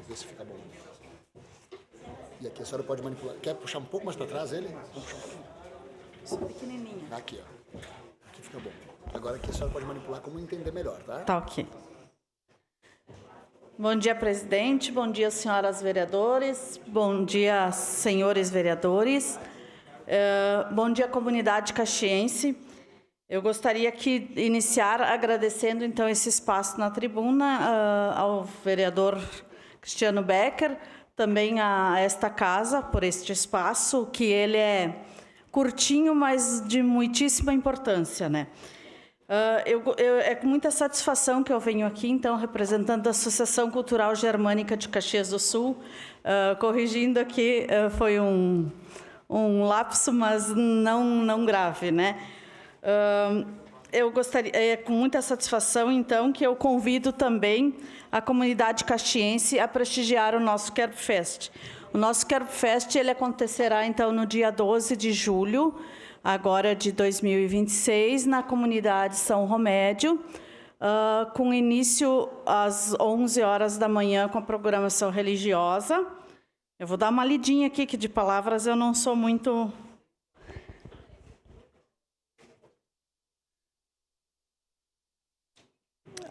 Vê se fica bom. E aqui a senhora pode manipular. Quer puxar um pouco mais para trás ele? Vamos puxar um pouquinho. Só pequenininho. Aqui, ó. Aqui fica bom. Agora aqui a senhora pode manipular como entender melhor, tá? Tá, ok. Bom dia, presidente. Bom dia, senhoras vereadores. Bom dia, senhores vereadores. Bom dia, comunidade caxiense. Eu gostaria aqui de iniciar agradecendo, então, esse espaço na tribuna ao vereador Cristiano Becker, também a esta casa, por este espaço, que ele é curtinho, mas de muitíssima importância, né? É com muita satisfação que eu venho aqui, então, representando a Associação Cultural Germânica de Caxias do Sul, corrigindo aqui, foi um lapso, mas não grave, né? Eu gostaria, com muita satisfação, então, que eu convido também a comunidade caxiense a prestigiar o nosso Kerbfest. O nosso Kerbfest, ele acontecerá, então, no dia 12 de julho, agora de 2026, na comunidade São Romédio, com início às 11 horas da manhã com a programação religiosa. Eu vou dar uma lidinha aqui, que de palavras eu não sou muito...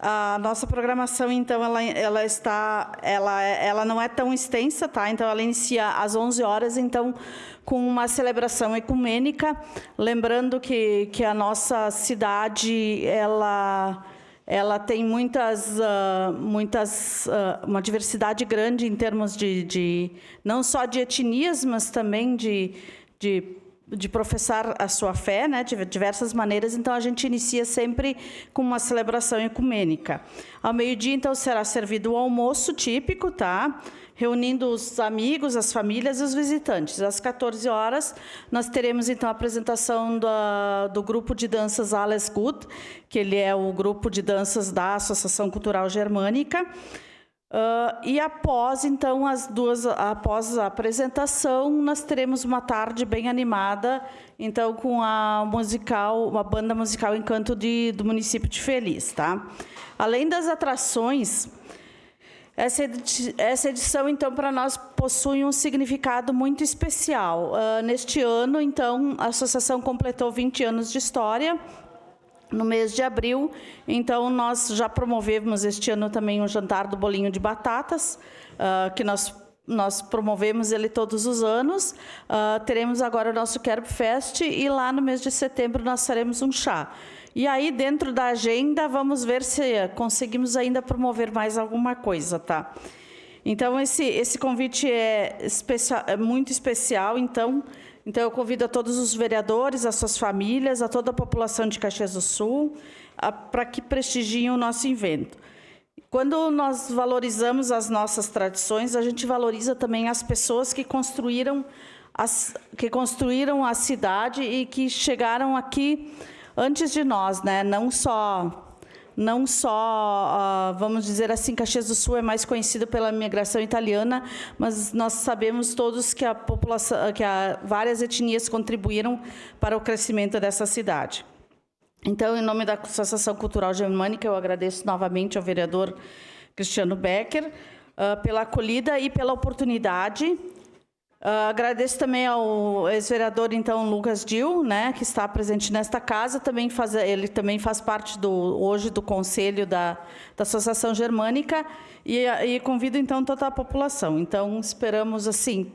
A nossa programação, então, ela não é tão extensa, tá? Então, ela inicia às 11 horas, então, com uma celebração ecumênica, lembrando que a nossa cidade, ela tem uma diversidade grande em termos de não só de etnias, mas também de professar a sua fé, né, de diversas maneiras. Então, a gente inicia sempre com uma celebração ecumênica. Ao meio-dia, então, será servido o almoço típico, tá? Reunindo os amigos, as famílias e os visitantes. Às 14 horas, nós teremos, então, a apresentação do grupo de danças Alles Gut, que ele é o grupo de danças da Associação Cultural Germânica. E após, então, após a apresentação, nós teremos uma tarde bem animada, então, com uma banda musical Encanto do município de Feliz, tá? Além das atrações, essa edição, então, para nós possui um significado muito especial. Neste ano, então, a associação completou 20 anos de história, no mês de abril. Então, nós já promovemos este ano também um jantar do bolinho de batatas, que nós promovemos ele todos os anos. Teremos agora o nosso Kerbfest e lá no mês de setembro nós faremos um chá. E aí, dentro da agenda, vamos ver se conseguimos ainda promover mais alguma coisa, tá? Então, esse convite é muito especial, então eu convido a todos os vereadores, as suas famílias, a toda a população de Caxias do Sul, para que prestigiem o nosso evento. Quando nós valorizamos as nossas tradições, a gente valoriza também as pessoas que construíram a cidade e que chegaram aqui antes de nós, né? Não só, vamos dizer assim, Caxias do Sul é mais conhecido pela imigração italiana, mas nós sabemos todos que várias etnias contribuíram para o crescimento dessa cidade. Então, em nome da Associação Cultural Germânica, eu agradeço novamente ao vereador Cristiano Becker pela acolhida e pela oportunidade. Agradeço também ao ex-vereador, então, Lucas Dil, né, que está presente nesta casa. Ele também faz parte hoje do Conselho da Associação Germânica e convido, então, toda a população. Então, esperamos, assim,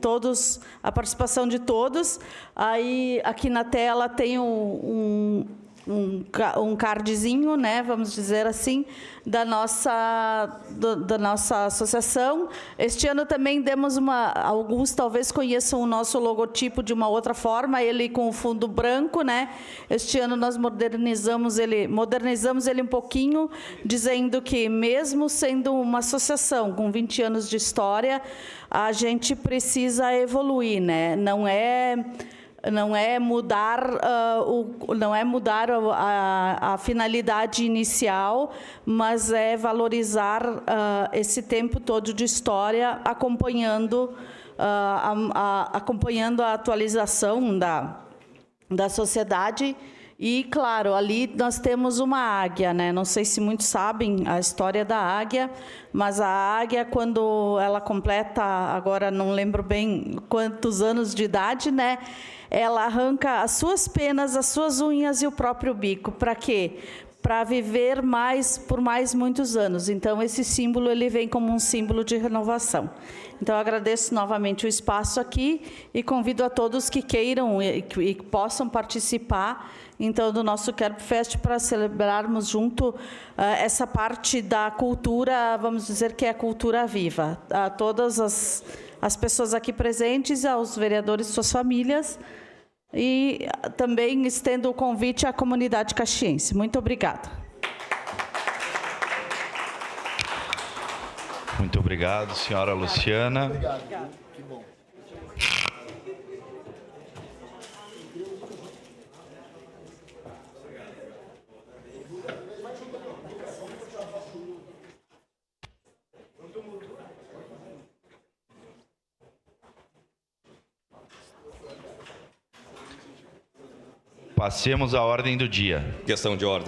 a participação de todos. Aí, aqui na tela tem um cardzinho, né, vamos dizer assim, da nossa associação. Este ano também demos alguns talvez conheçam o nosso logotipo de uma outra forma, ele com o fundo branco, né? Este ano nós modernizamos ele um pouquinho, dizendo que mesmo sendo uma associação com 20 anos de história, a gente precisa evoluir, né? Não é mudar a finalidade inicial, mas é valorizar esse tempo todo de história, acompanhando a atualização da sociedade E, claro, ali nós temos uma águia, né? Não sei se muitos sabem a história da águia, mas a águia, quando ela completa, agora não lembro bem quantos anos de idade, né? Ela arranca as suas penas, as suas unhas e o próprio bico. Para quê? Para viver por mais muitos anos. Então, esse símbolo ele vem como um símbolo de renovação. Então, eu agradeço novamente o espaço aqui e convido a todos que queiram e possam participar, então, do nosso Kerbfest para celebrarmos junto essa parte da cultura, vamos dizer que é a cultura viva. A todas as pessoas aqui presentes, aos vereadores e suas famílias, e também estendo o convite à comunidade caxiense. Muito obrigada. Muito obrigado, senhora Luciana. Obrigado. Que bom. Passemos à ordem do dia. Questão de ordem.